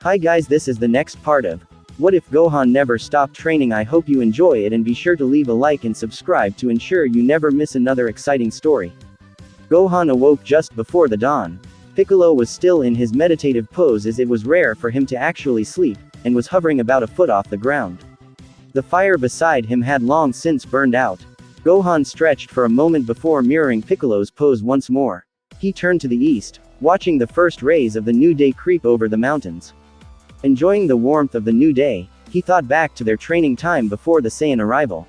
Hi guys, this is the next part of What If Gohan Never Stopped Training. I hope you enjoy it and be sure to leave a like and subscribe to ensure you never miss another exciting story. Gohan awoke just before the dawn. Piccolo was still in his meditative pose as it was rare for him to actually sleep, and was hovering about a foot off the ground. The fire beside him had long since burned out. Gohan stretched for a moment before mirroring Piccolo's pose once more. He turned to the east, watching the first rays of the new day creep over the mountains. Enjoying the warmth of the new day, he thought back to their training time before the Saiyan arrival.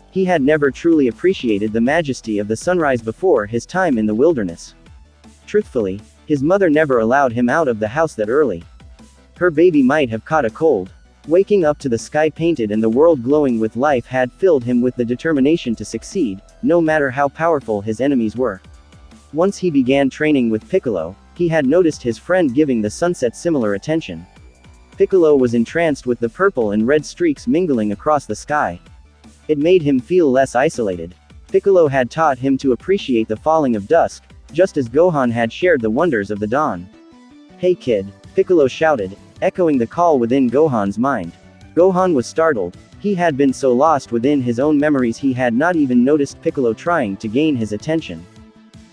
He had never truly appreciated the majesty of the sunrise before his time in the wilderness. Truthfully, his mother never allowed him out of the house that early. Her baby might have caught a cold. Waking up to the sky painted and the world glowing with life had filled him with the determination to succeed, no matter how powerful his enemies were. Once he began training with Piccolo, he had noticed his friend giving the sunset similar attention. Piccolo was entranced with the purple and red streaks mingling across the sky. It made him feel less isolated. Piccolo had taught him to appreciate the falling of dusk, just as Gohan had shared the wonders of the dawn. "Hey kid," Piccolo shouted, echoing the call within Gohan's mind. Gohan was startled. He had been so lost within his own memories he had not even noticed Piccolo trying to gain his attention.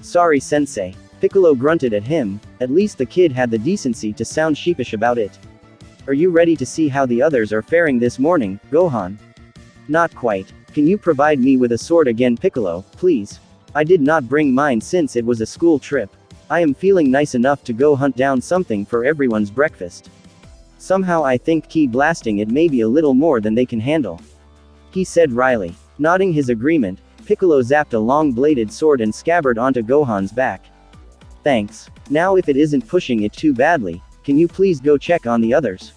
"Sorry sensei." Piccolo grunted at him. At least the kid had the decency to sound sheepish about it. "Are you ready to see how the others are faring this morning, Gohan?" "Not quite. Can you provide me with a sword again, Piccolo, please? I did not bring mine since it was a school trip. I am feeling nice enough to go hunt down something for everyone's breakfast. Somehow I think ki blasting it may be a little more than they can handle," he said wryly. Nodding his agreement, Piccolo zapped a long-bladed sword and scabbard onto Gohan's back. "Thanks. Now if it isn't pushing it too badly, can you please go check on the others?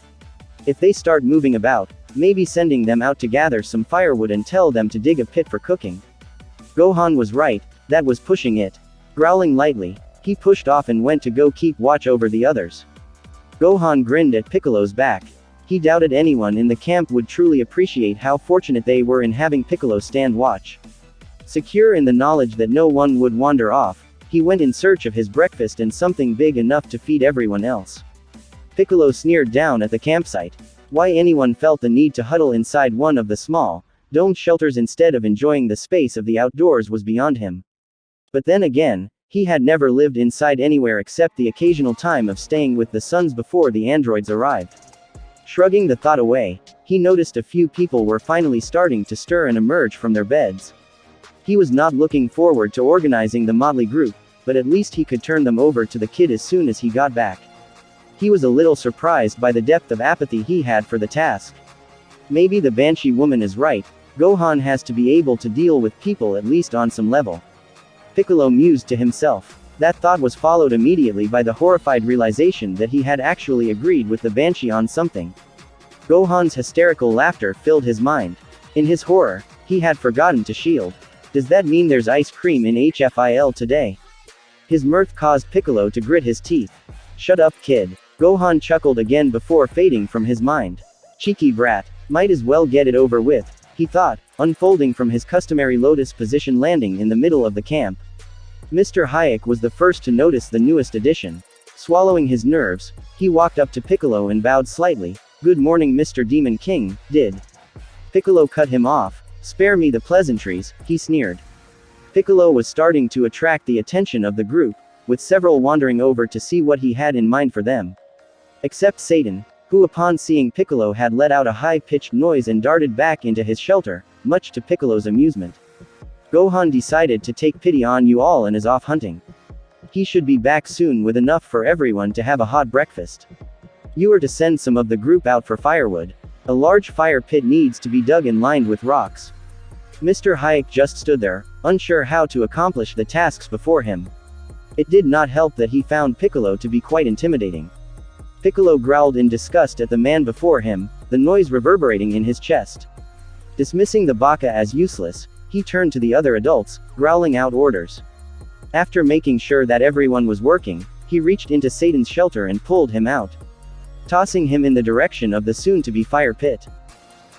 If they start moving about, maybe sending them out to gather some firewood and tell them to dig a pit for cooking." Gohan was right, that was pushing it. Growling lightly, he pushed off and went to go keep watch over the others. Gohan grinned at Piccolo's back. He doubted anyone in the camp would truly appreciate how fortunate they were in having Piccolo stand watch. Secure in the knowledge that no one would wander off, he went in search of his breakfast and something big enough to feed everyone else. Piccolo sneered down at the campsite. Why anyone felt the need to huddle inside one of the small, domed shelters instead of enjoying the space of the outdoors was beyond him. But then again, he had never lived inside anywhere except the occasional time of staying with the sons before the androids arrived. Shrugging the thought away, he noticed a few people were finally starting to stir and emerge from their beds. He was not looking forward to organizing the motley group, but at least he could turn them over to the kid as soon as he got back. He was a little surprised by the depth of apathy he had for the task. Maybe the Banshee woman is right, Gohan has to be able to deal with people at least on some level. Piccolo mused to himself. That thought was followed immediately by the horrified realization that he had actually agreed with the Banshee on something. Gohan's hysterical laughter filled his mind. In his horror, he had forgotten to shield. Does that mean there's ice cream in HFIL today? His mirth caused Piccolo to grit his teeth. "Shut up, kid." Gohan chuckled again before fading from his mind. "Cheeky brat. Might as well get it over with," he thought, unfolding from his customary lotus position landing in the middle of the camp. Mr. Hayek was the first to notice the newest addition. Swallowing his nerves, he walked up to Piccolo and bowed slightly. "Good morning, Mr. Demon King." Did Piccolo cut him off? "Spare me the pleasantries," he sneered. Piccolo was starting to attract the attention of the group, with several wandering over to see what he had in mind for them. Except Satan, who upon seeing Piccolo had let out a high-pitched noise and darted back into his shelter, much to Piccolo's amusement. Gohan decided to take pity on you all and is off hunting. He should be back soon with enough for everyone to have a hot breakfast. You are to send some of the group out for firewood. A large fire pit needs to be dug and lined with rocks. Mr. Hayek just stood there, unsure how to accomplish the tasks before him. It did not help that he found Piccolo to be quite intimidating. Piccolo growled in disgust at the man before him, the noise reverberating in his chest. Dismissing the baka as useless, he turned to the other adults, growling out orders. After making sure that everyone was working, he reached into Satan's shelter and pulled him out, tossing him in the direction of the soon-to-be fire pit.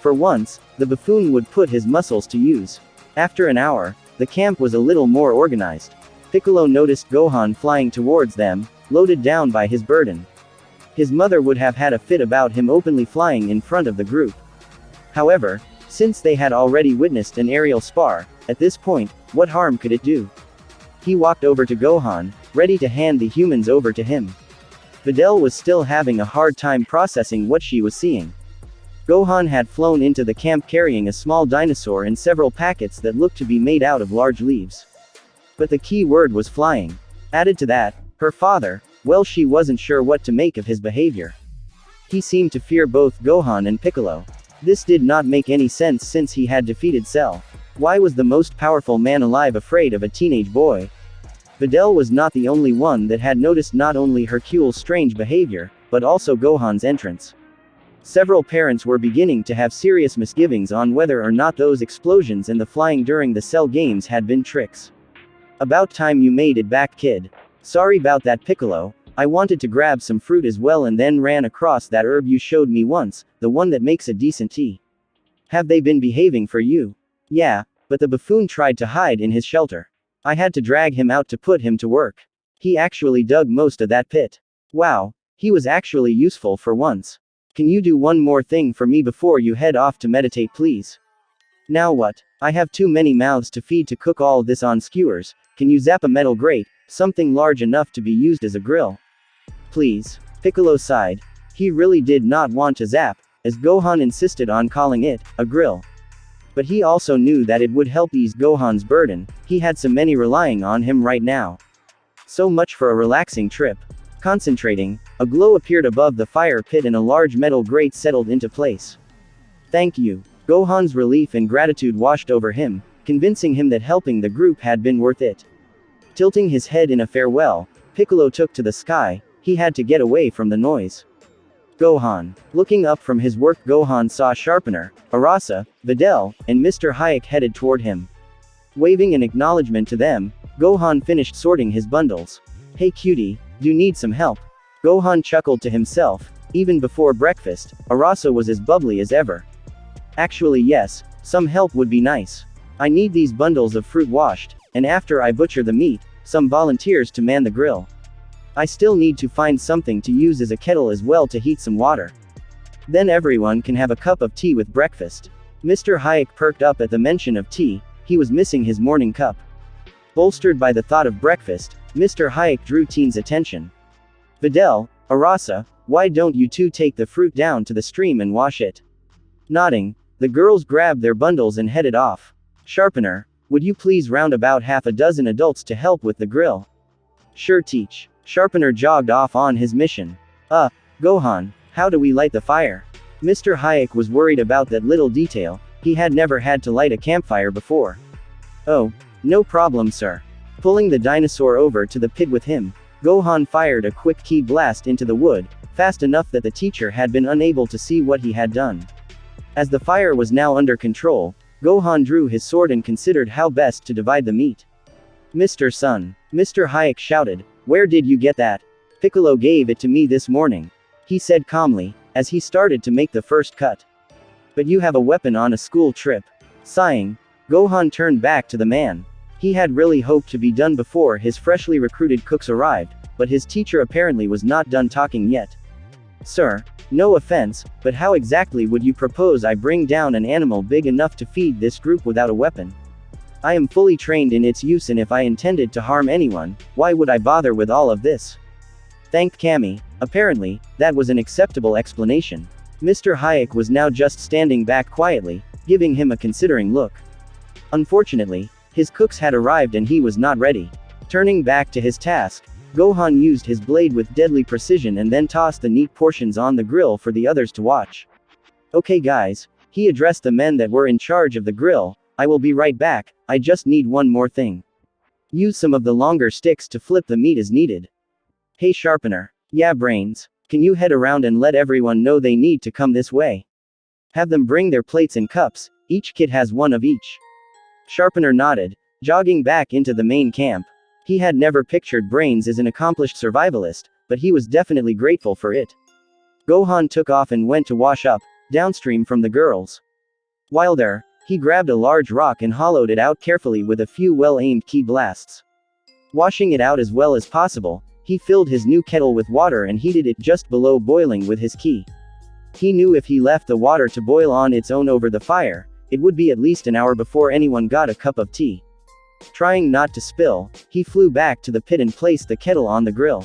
For once, the buffoon would put his muscles to use. After an hour, the camp was a little more organized. Piccolo noticed Gohan flying towards them, loaded down by his burden. His mother would have had a fit about him openly flying in front of the group. However, since they had already witnessed an aerial spar, at this point, what harm could it do? He walked over to Gohan, ready to hand the humans over to him. Videl was still having a hard time processing what she was seeing. Gohan had flown into the camp carrying a small dinosaur and several packets that looked to be made out of large leaves. But the key word was flying. Added to that, her father, well, she wasn't sure what to make of his behavior. He seemed to fear both Gohan and Piccolo. This did not make any sense since he had defeated Cell. Why was the most powerful man alive afraid of a teenage boy? Videl was not the only one that had noticed not only Hercule's strange behavior, but also Gohan's entrance. Several parents were beginning to have serious misgivings on whether or not those explosions and the flying during the Cell games had been tricks. About time you made it back, kid. Sorry about that, Piccolo. I wanted to grab some fruit as well and then ran across that herb you showed me once, the one that makes a decent tea. Have they been behaving for you? Yeah, but the buffoon tried to hide in his shelter. I had to drag him out to put him to work. He actually dug most of that pit. Wow, he was actually useful for once. Can you do one more thing for me before you head off to meditate, please? Now what? I have too many mouths to feed to cook all this on skewers. Can you zap a metal grate, something large enough to be used as a grill? Please. Piccolo sighed. He really did not want to zap, as Gohan insisted on calling it a grill. But he also knew that it would help ease Gohan's burden. He had so many relying on him right now. So much for a relaxing trip. Concentrating, a glow appeared above the fire pit and a large metal grate settled into place. Thank you. Gohan's relief and gratitude washed over him, convincing him that helping the group had been worth it. Tilting his head in a farewell, Piccolo took to the sky. He had to get away from the noise. Gohan. Looking up from his work, Gohan saw Sharpener, Arasa, Videl, and Mr. Hayek headed toward him. Waving an acknowledgement to them, Gohan finished sorting his bundles. Hey cutie, do you need some help? Gohan chuckled to himself. Even before breakfast, Arasa was as bubbly as ever. Actually yes, some help would be nice. I need these bundles of fruit washed, and after I butcher the meat, some volunteers to man the grill. I still need to find something to use as a kettle as well to heat some water. Then everyone can have a cup of tea with breakfast. Mr. Hayek perked up at the mention of tea. He was missing his morning cup. Bolstered by the thought of breakfast, Mr. Hayek drew Teen's attention. Videl, Arasa, why don't you two take the fruit down to the stream and wash it? Nodding, the girls grabbed their bundles and headed off. Sharpener, would you please round about half a dozen adults to help with the grill? Sure, Teach. Sharpener jogged off on his mission. Gohan, how do we light the fire? Mr. Hayek was worried about that little detail. He had never had to light a campfire before. Oh, no problem, sir. Pulling the dinosaur over to the pit with him, Gohan fired a quick key blast into the wood, fast enough that the teacher had been unable to see what he had done. As the fire was now under control, Gohan drew his sword and considered how best to divide the meat. Mr. Sun, Mr. Hayek shouted, where did you get that? Piccolo gave it to me this morning. He said calmly, as he started to make the first cut. But you have a weapon on a school trip. Sighing, Gohan turned back to the man. He had really hoped to be done before his freshly recruited cooks arrived, but his teacher apparently was not done talking yet. Sir, no offense, but how exactly would you propose I bring down an animal big enough to feed this group without a weapon? I am fully trained in its use, and if I intended to harm anyone, why would I bother with all of this? Thanked Kami. Apparently, that was an acceptable explanation. Mr. Hayek was now just standing back quietly, giving him a considering look. Unfortunately, his cooks had arrived and he was not ready. Turning back to his task, Gohan used his blade with deadly precision and then tossed the neat portions on the grill for the others to watch. Okay guys, he addressed the men that were in charge of the grill, I will be right back, I just need one more thing. Use some of the longer sticks to flip the meat as needed. Hey Sharpener. Yeah Brains. Can you head around and let everyone know they need to come this way? Have them bring their plates and cups, each kid has one of each. Sharpener nodded, jogging back into the main camp. He had never pictured Brains as an accomplished survivalist, but he was definitely grateful for it. Gohan took off and went to wash up, downstream from the girls. While there, he grabbed a large rock and hollowed it out carefully with a few well-aimed key blasts. Washing it out as well as possible, He filled his new kettle with water and heated it just below boiling with his key. He knew if he left the water to boil on its own over the fire, it would be at least an hour before anyone got a cup of tea. Trying not to spill, he flew back to the pit and placed the kettle on the grill.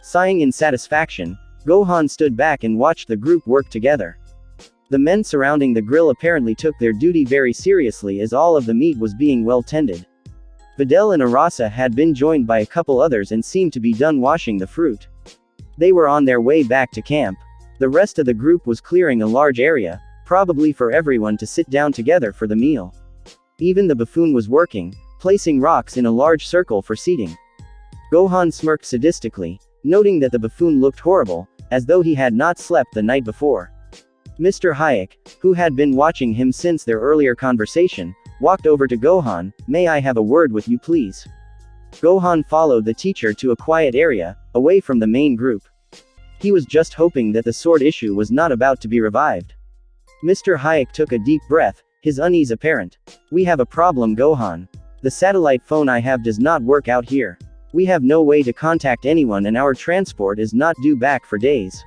Sighing in satisfaction, Gohan stood back and watched the group work together. The men surrounding the grill apparently took their duty very seriously as all of the meat was being well tended. Videl and Arasa had been joined by a couple others and seemed to be done washing the fruit. They were on their way back to camp. The rest of the group was clearing a large area, probably for everyone to sit down together for the meal. Even the buffoon was working, placing rocks in a large circle for seating. Gohan smirked sadistically, noting that the buffoon looked horrible, as though he had not slept the night before. Mr. Hayek, who had been watching him since their earlier conversation, walked over to Gohan. "May I have a word with you please?" Gohan followed the teacher to a quiet area, away from the main group. He was just hoping that the sword issue was not about to be revived. Mr. Hayek took a deep breath, his unease apparent. "We have a problem, Gohan. The satellite phone I have does not work out here. We have no way to contact anyone and our transport is not due back for days.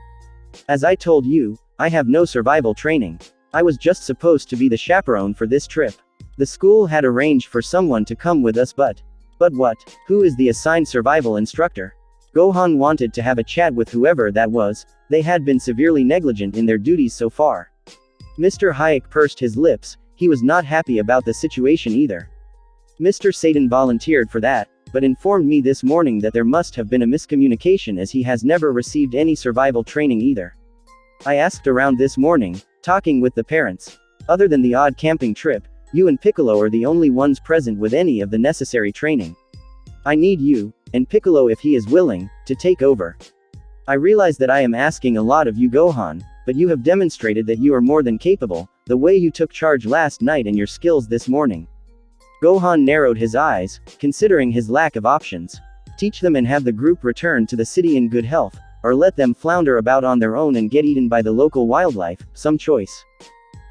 As I told you, I have no survival training. I was just supposed to be the chaperone for this trip. The school had arranged for someone to come with us but what? Who is the assigned survival instructor?" Gohan wanted to have a chat with whoever that was. They had been severely negligent in their duties so far. Mr. Hayek pursed his lips. He was not happy about the situation either. "Mr. Satan volunteered for that, but informed me this morning that there must have been a miscommunication as he has never received any survival training either. I asked around this morning, talking with the parents. Other than the odd camping trip, you and Piccolo are the only ones present with any of the necessary training. I need you, and Piccolo if he is willing, to take over. I realize that I am asking a lot of you Gohan, but you have demonstrated that you are more than capable, the way you took charge last night and your skills this morning." Gohan narrowed his eyes, considering his lack of options. Teach them and have the group return to the city in good health, or let them flounder about on their own and get eaten by the local wildlife, some choice.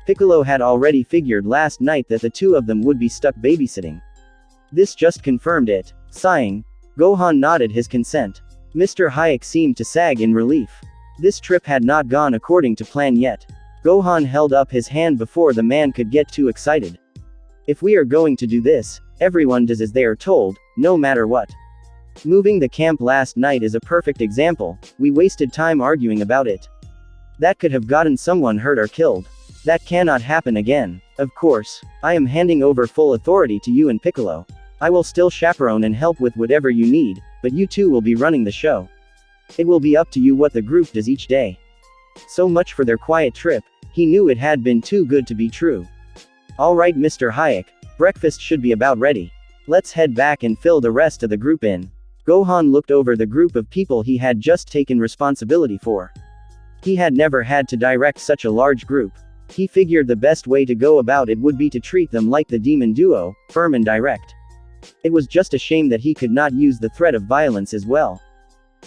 Piccolo had already figured last night that the two of them would be stuck babysitting. This just confirmed it. Sighing, Gohan nodded his consent. Mr. Hayek seemed to sag in relief. This trip had not gone according to plan yet. Gohan held up his hand before the man could get too excited. "If we are going to do this, everyone does as they are told, no matter what. Moving the camp last night is a perfect example. We wasted time arguing about it. That could have gotten someone hurt or killed. That cannot happen again. Of course, I am handing over full authority to you and Piccolo. I will still chaperone and help with whatever you need, but you two will be running the show. It will be up to you what the group does each day." So much for their quiet trip. He knew it had been too good to be true. "All right, Mr. Hayek, breakfast should be about ready. Let's head back and fill the rest of the group in." Gohan looked over the group of people he had just taken responsibility for. He had never had to direct such a large group. He figured the best way to go about it would be to treat them like the demon duo, firm and direct. It was just a shame that he could not use the threat of violence as well.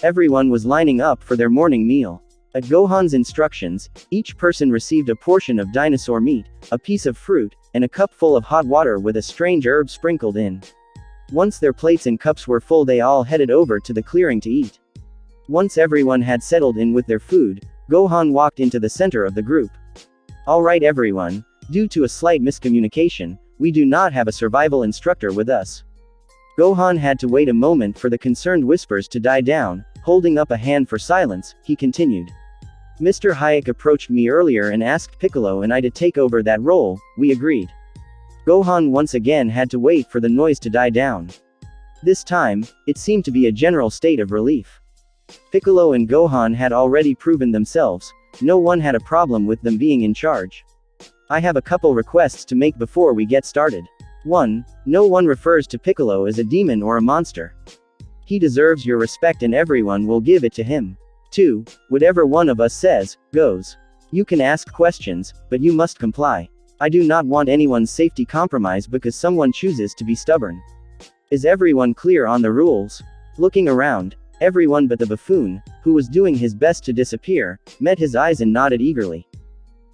Everyone was lining up for their morning meal. At Gohan's instructions, each person received a portion of dinosaur meat, a piece of fruit, and a cup full of hot water with a strange herb sprinkled in. Once their plates and cups were full, they all headed over to the clearing to eat. Once everyone had settled in with their food, Gohan walked into the center of the group. "All right everyone, due to a slight miscommunication, we do not have a survival instructor with us." Gohan had to wait a moment for the concerned whispers to die down. Holding up a hand for silence, he continued. "Mr. Hayek approached me earlier and asked Piccolo and I to take over that role. We agreed." Gohan once again had to wait for the noise to die down. This time, it seemed to be a general state of relief. Piccolo and Gohan had already proven themselves. No one had a problem with them being in charge. "I have a couple requests to make before we get started. 1. No one refers to Piccolo as a demon or a monster. He deserves your respect and everyone will give it to him. 2. Whatever one of us says, goes. You can ask questions, but you must comply. I do not want anyone's safety compromised because someone chooses to be stubborn. Is everyone clear on the rules?" Looking around, everyone but the buffoon, who was doing his best to disappear, met his eyes and nodded eagerly.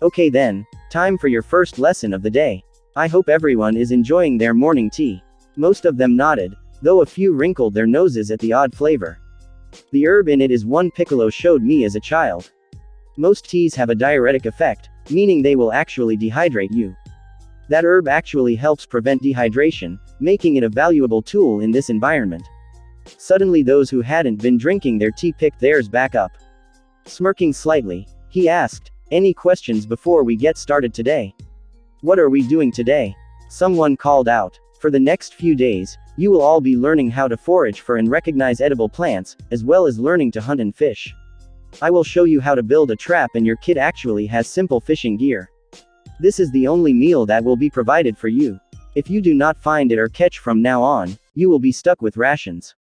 "Okay then, time for your first lesson of the day. I hope everyone is enjoying their morning tea." Most of them nodded, though a few wrinkled their noses at the odd flavor. The herb in it is one Piccolo showed me as a child. Most teas have a diuretic effect, meaning they will actually dehydrate you. That herb actually helps prevent dehydration, making it a valuable tool in this environment. Suddenly those who hadn't been drinking their tea picked theirs back up. Smirking slightly, he asked, "Any questions before we get started today?" "What are we doing today?" someone called out. "For the next few days, you will all be learning how to forage for and recognize edible plants, as well as learning to hunt and fish. I will show you how to build a trap, and your kit actually has simple fishing gear. This is the only meal that will be provided for you. If you do not find it or catch from now on, you will be stuck with rations."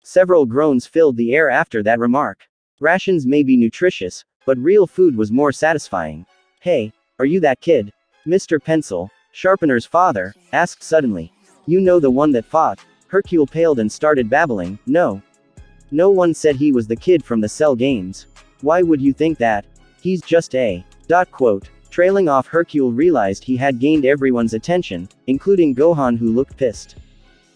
Several groans filled the air after that remark. Rations may be nutritious, but real food was more satisfying. "Hey, are you that kid?" Mr. Pencil, Sharpener's father, asked suddenly. "You know the one that fought?" Hercule paled and started babbling. "No. No one said he was the kid from the Cell Games. Why would you think that? He's just a... Quote. Trailing off, Hercule realized he had gained everyone's attention, including Gohan, who looked pissed.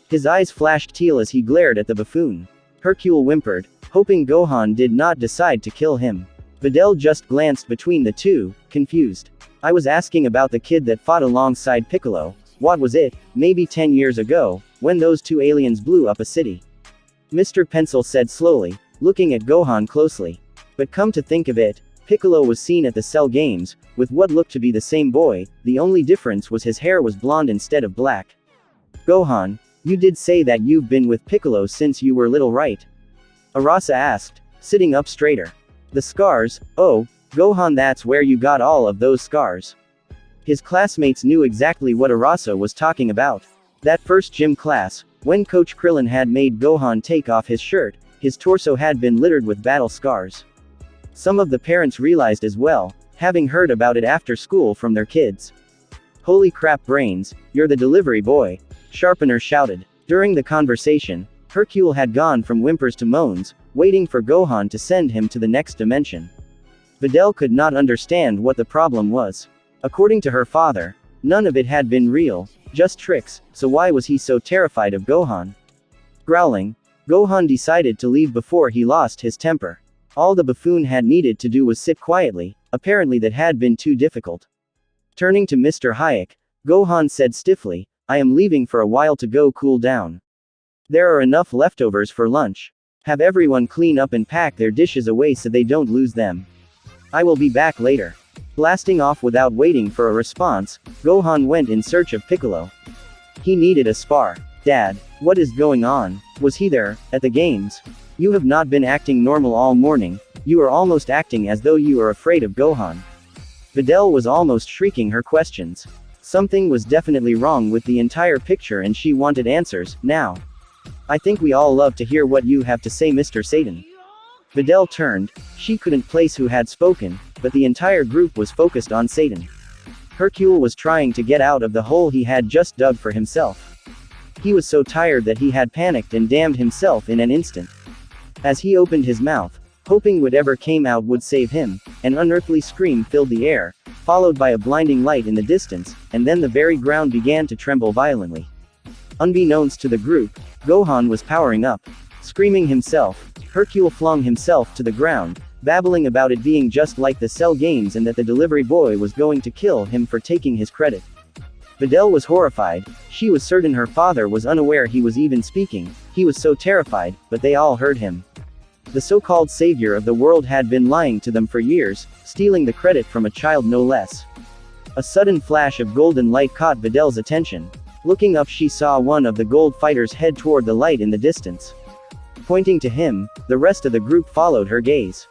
His eyes flashed teal as he glared at the buffoon. Hercule whimpered, hoping Gohan did not decide to kill him. Videl just glanced between the two, confused. "I was asking about the kid that fought alongside Piccolo. What was it, maybe 10 years ago, when those two aliens blew up a city?" Mr. Pencil said slowly, looking at Gohan closely. "But come to think of it, Piccolo was seen at the Cell Games, with what looked to be the same boy, the only difference was his hair was blonde instead of black." "Gohan, you did say that you've been with Piccolo since you were little, right?" Arasa asked, sitting up straighter. "The scars, oh, Gohan, that's where you got all of those scars." His classmates knew exactly what Arasa was talking about. That first gym class, when Coach Krillin had made Gohan take off his shirt, his torso had been littered with battle scars. Some of the parents realized as well, having heard about it after school from their kids. "Holy crap brains, you're the delivery boy," Sharpener shouted. During the conversation, Hercule had gone from whimpers to moans, waiting for Gohan to send him to the next dimension. Videl could not understand what the problem was. According to her father, none of it had been real, just tricks, so why was he so terrified of Gohan? Growling, Gohan decided to leave before he lost his temper. All the buffoon had needed to do was sit quietly, apparently that had been too difficult. Turning to Mr. Hayek, Gohan said stiffly, "I am leaving for a while to go cool down. There are enough leftovers for lunch. Have everyone clean up and pack their dishes away so they don't lose them. I will be back later." Blasting off without waiting for a response, Gohan went in search of Piccolo. He needed a spar. "Dad, what is going on? Was he there, at the games? You have not been acting normal all morning, you are almost acting as though you are afraid of Gohan." Videl was almost shrieking her questions. Something was definitely wrong with the entire picture and she wanted answers, now. "I think we all love to hear what you have to say, Mr. Satan." Videl turned, she couldn't place who had spoken, but the entire group was focused on Satan. Hercule was trying to get out of the hole he had just dug for himself. He was so tired that he had panicked and damned himself in an instant. As he opened his mouth, hoping whatever came out would save him, an unearthly scream filled the air, followed by a blinding light in the distance, and then the very ground began to tremble violently. Unbeknownst to the group, Gohan was powering up. Screaming himself, Hercule flung himself to the ground, babbling about it being just like the Cell Games and that the delivery boy was going to kill him for taking his credit. Videl was horrified, she was certain her father was unaware he was even speaking, he was so terrified, but they all heard him. The so-called savior of the world had been lying to them for years, stealing the credit from a child no less. A sudden flash of golden light caught Videl's attention. Looking up, she saw one of the gold fighters head toward the light in the distance. Pointing to him, the rest of the group followed her gaze.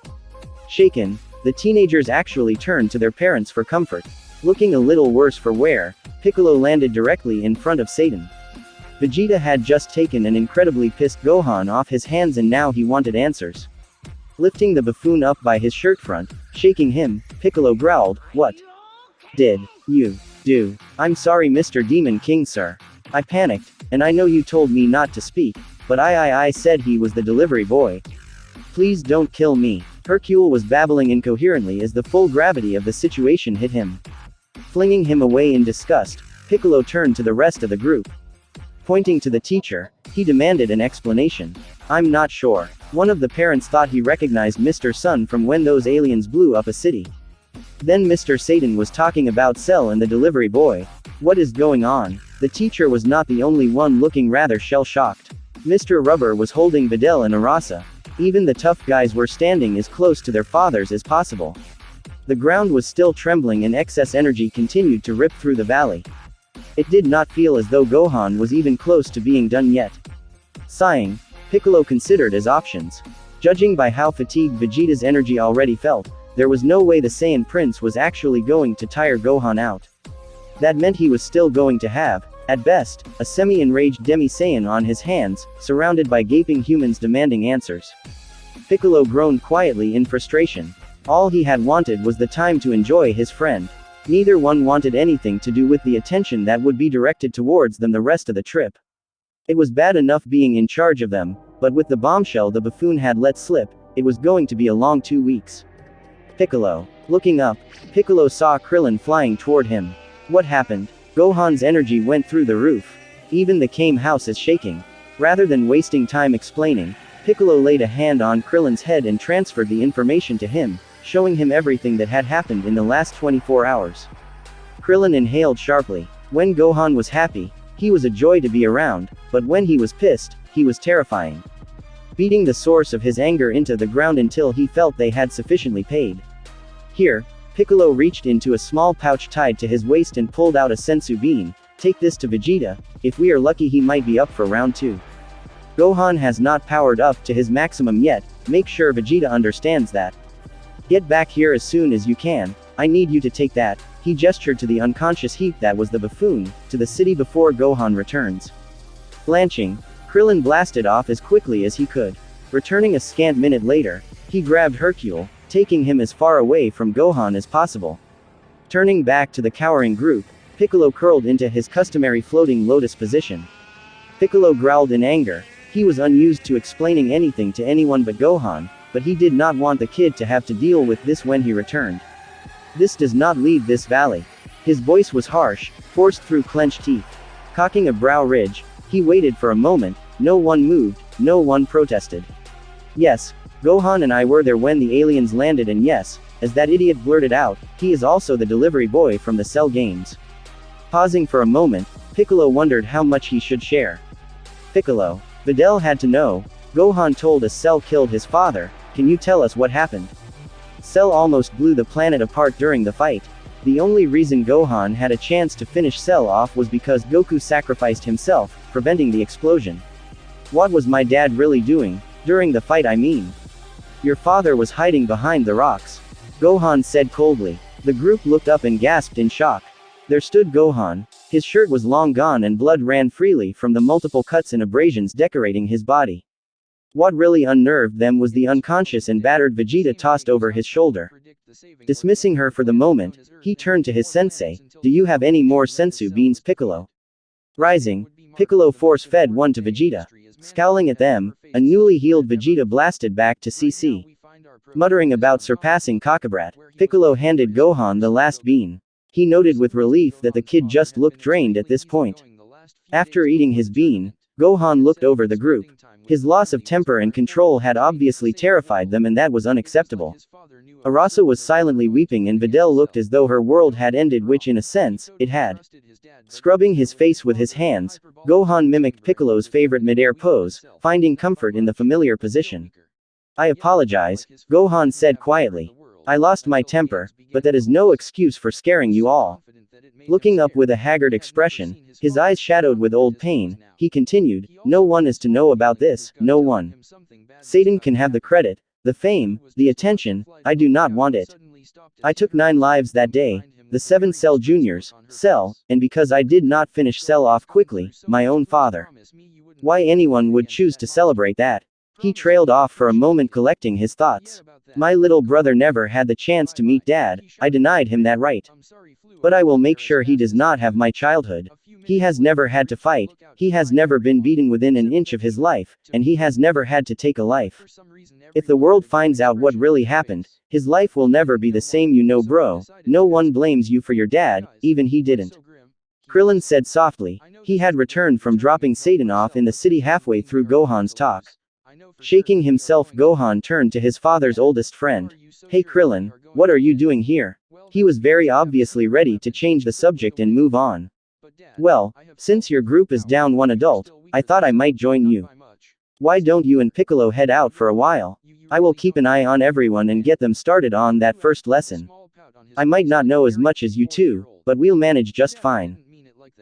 Shaken, the teenagers actually turned to their parents for comfort. Looking a little worse for wear, Piccolo landed directly in front of Satan. Vegeta had just taken an incredibly pissed Gohan off his hands and now he wanted answers. Lifting the buffoon up by his shirt front, shaking him, Piccolo growled, "What did you do?" "I'm sorry, Mr. Demon King, sir. I panicked, and I know you told me not to speak, but I said he was the delivery boy. Please don't kill me." Hercule was babbling incoherently as the full gravity of the situation hit him. Flinging him away in disgust, Piccolo turned to the rest of the group. Pointing to the teacher, he demanded an explanation. I'm not sure. One of the parents thought he recognized Mr. Sun from when those aliens blew up a city. Then Mr. Satan was talking about Cell and the delivery boy. What is going on? The teacher was not the only one looking rather shell-shocked. Mr. Rubber was holding Videl and Arasa. Even the tough guys were standing as close to their fathers as possible. The ground was still trembling and excess energy continued to rip through the valley. It did not feel as though Gohan was even close to being done yet. Sighing, Piccolo considered his options. Judging by how fatigued Vegeta's energy already felt, there was no way the Saiyan Prince was actually going to tire Gohan out. That meant he was still going to have, at best, a semi-enraged Demi-Saiyan on his hands, surrounded by gaping humans demanding answers. Piccolo groaned quietly in frustration. All he had wanted was the time to enjoy his friend. Neither one wanted anything to do with the attention that would be directed towards them the rest of the trip. It was bad enough being in charge of them, but with the bombshell the buffoon had let slip, it was going to be a long 2 weeks. Piccolo. Looking up, Piccolo saw Krillin flying toward him. What happened? Gohan's energy went through the roof. Even the Kame house is shaking. Rather than wasting time explaining, Piccolo laid a hand on Krillin's head and transferred the information to him, showing him everything that had happened in the last 24 hours. Krillin inhaled sharply. When Gohan was happy, he was a joy to be around, but when he was pissed, he was terrifying. Beating the source of his anger into the ground until he felt they had sufficiently paid. Here, Piccolo reached into a small pouch tied to his waist and pulled out a sensu bean. Take this to Vegeta. If we are lucky he might be up for round 2. Gohan has not powered up to his maximum yet, make sure Vegeta understands that. Get back here as soon as you can, I need you to take that. He gestured to the unconscious heap that was the buffoon, to the city before Gohan returns. Blanching, Krillin blasted off as quickly as he could. Returning a scant minute later, he grabbed Hercule, taking him as far away from Gohan as possible. Turning back to the cowering group, Piccolo curled into his customary floating lotus position. Piccolo growled in anger. He was unused to explaining anything to anyone but Gohan, but he did not want the kid to have to deal with this when he returned. This does not leave this valley. His voice was harsh, forced through clenched teeth. Cocking a brow ridge, he waited for a moment. No one moved, no one protested. Yes, Gohan and I were there when the aliens landed, and yes, as that idiot blurted out, he is also the delivery boy from the Cell games. Pausing for a moment, Piccolo wondered how much he should share. Piccolo. Videl had to know. Gohan told us Cell killed his father. Can you tell us what happened? Cell almost blew the planet apart during the fight. The only reason Gohan had a chance to finish Cell off was because Goku sacrificed himself, preventing the explosion. What was my dad really doing? During the fight, I mean. Your father was hiding behind the rocks. Gohan said coldly. The group looked up and gasped in shock. There stood Gohan. His shirt was long gone and blood ran freely from the multiple cuts and abrasions decorating his body. What really unnerved them was the unconscious and battered Vegeta tossed over his shoulder. Dismissing her for the moment, he turned to his sensei. Do you have any more sensu beans, Piccolo? Rising, Piccolo force-fed one to Vegeta. Scowling at them, a newly healed Vegeta blasted back to CC. Muttering about surpassing Kakabrat, Piccolo handed Gohan the last bean. He noted with relief that the kid just looked drained at this point. After eating his bean, Gohan looked over the group. His loss of temper and control had obviously terrified them, and that was unacceptable. Arasa was silently weeping and Videl looked as though her world had ended, which in a sense, it had. Scrubbing his face with his hands, Gohan mimicked Piccolo's favorite mid-air pose, finding comfort in the familiar position. I apologize, Gohan said quietly. I lost my temper, but that is no excuse for scaring you all. Looking up with a haggard expression, his eyes shadowed with old pain, he continued, no one is to know about this, no one. Satan can have the credit, the fame, the attention, I do not want it. I took 9 lives that day, the 7 Cell Juniors, Cell, and because I did not finish Cell off quickly, my own father. Why anyone would choose to celebrate that? He trailed off for a moment, collecting his thoughts. My little brother never had the chance to meet Dad, I denied him that right. But I will make sure he does not have my childhood. He has never had to fight, he has never been beaten within an inch of his life, and he has never had to take a life. If the world finds out what really happened, his life will never be the same, you know, bro. No one blames you for your dad, even he didn't. Krillin said softly. He had returned from dropping Satan off in the city halfway through Gohan's talk. Shaking himself, Gohan turned to his father's oldest friend. Hey Krillin, what are you doing here? He was very obviously ready to change the subject and move on. Well, since your group is down one adult, I thought I might join you. Why don't you and Piccolo head out for a while? I will keep an eye on everyone and get them started on that first lesson. I might not know as much as you two, but we'll manage just fine.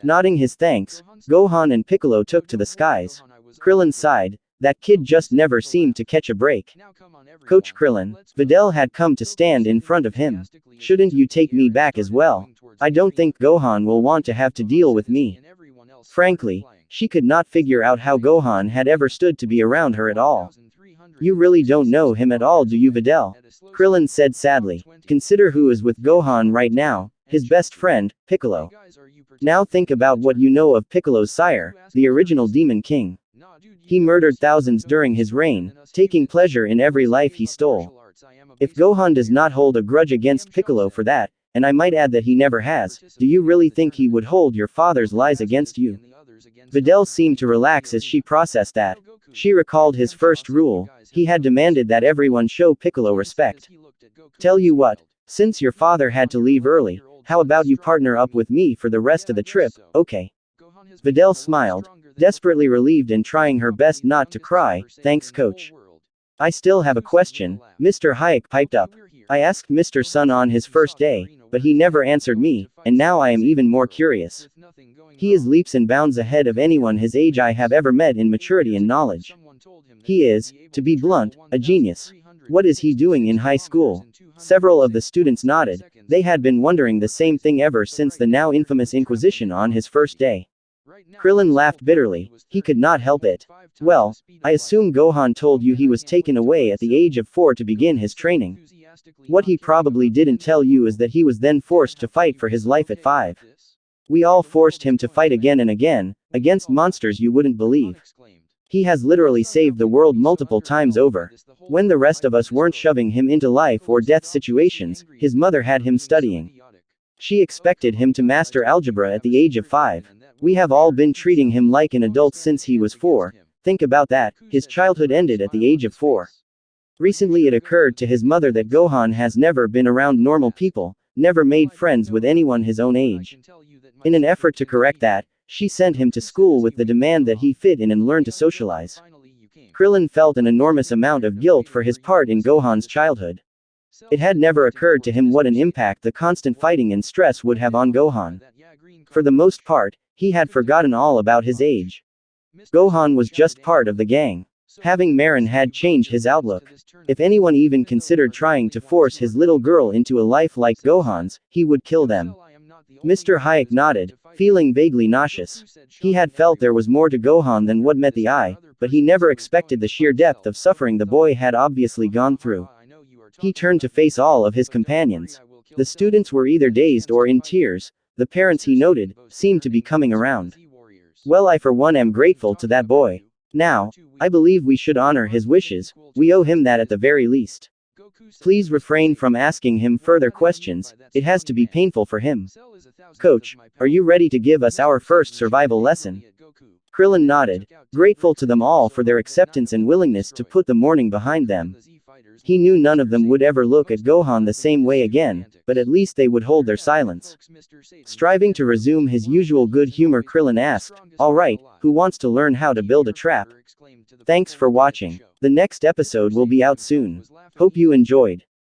Nodding his thanks, Gohan and Piccolo took to the skies. Krillin sighed. That kid just never seemed to catch a break. Coach Krillin, Videl had come to stand in front of him. Shouldn't you take me back as well? I don't think Gohan will want to have to deal with me. Frankly, she could not figure out how Gohan had ever stood to be around her at all. You really don't know him at all, do you, Videl? Krillin said sadly. Consider who is with Gohan right now, his best friend, Piccolo. Now think about what you know of Piccolo's sire, the original Demon King. He murdered thousands during his reign, taking pleasure in every life he stole. If Gohan does not hold a grudge against Piccolo for that, and I might add that he never has, do you really think he would hold your father's lies against you? Videl seemed to relax as she processed that. She recalled his first rule. He had demanded that everyone show Piccolo respect. Tell you what, since your father had to leave early, how about you partner up with me for the rest of the trip, okay? Videl smiled, desperately relieved and trying her best not to cry. Thanks, coach. I still have a question, Mr. Hayek piped up. I asked Mr. Sun on his first day, but he never answered me, and now I am even more curious. He is leaps and bounds ahead of anyone his age I have ever met in maturity and knowledge. He is, to be blunt, a genius. What is he doing in high school? Several of the students nodded. They had been wondering the same thing ever since the now infamous Inquisition on his first day. Krillin laughed bitterly. He could not help it. Well, I assume Gohan told you he was taken away at the age of 4 to begin his training. What he probably didn't tell you is that he was then forced to fight for his life at 5. We all forced him to fight again and again, against monsters you wouldn't believe. He has literally saved the world multiple times over. When the rest of us weren't shoving him into life or death situations, his mother had him studying. She expected him to master algebra at the age of 5. We have all been treating him like an adult since he was 4. Think about that, his childhood ended at the age of 4. Recently it occurred to his mother that Gohan has never been around normal people, never made friends with anyone his own age. In an effort to correct that, she sent him to school with the demand that he fit in and learn to socialize. Krillin felt an enormous amount of guilt for his part in Gohan's childhood. It had never occurred to him what an impact the constant fighting and stress would have on Gohan. For the most part, he had forgotten all about his age. Gohan was just part of the gang. Having Marin had changed his outlook. If anyone even considered trying to force his little girl into a life like Gohan's, he would kill them. Mr. Hayek nodded, feeling vaguely nauseous. He had felt there was more to Gohan than what met the eye, but he never expected the sheer depth of suffering the boy had obviously gone through. He turned to face all of his companions. The students were either dazed or in tears. The parents, he noted, seemed to be coming around. Well, I for one am grateful to that boy. Now, I believe we should honor his wishes. We owe him that at the very least. Please refrain from asking him further questions. It has to be painful for him. Coach, are you ready to give us our first survival lesson? Krillin nodded, grateful to them all for their acceptance and willingness to put the mourning behind them. He knew none of them would ever look at Gohan the same way again, but at least they would hold their silence. Striving to resume his usual good humor, Krillin asked, "All right, who wants to learn how to build a trap?" Thanks for watching. The next episode will be out soon. Hope you enjoyed.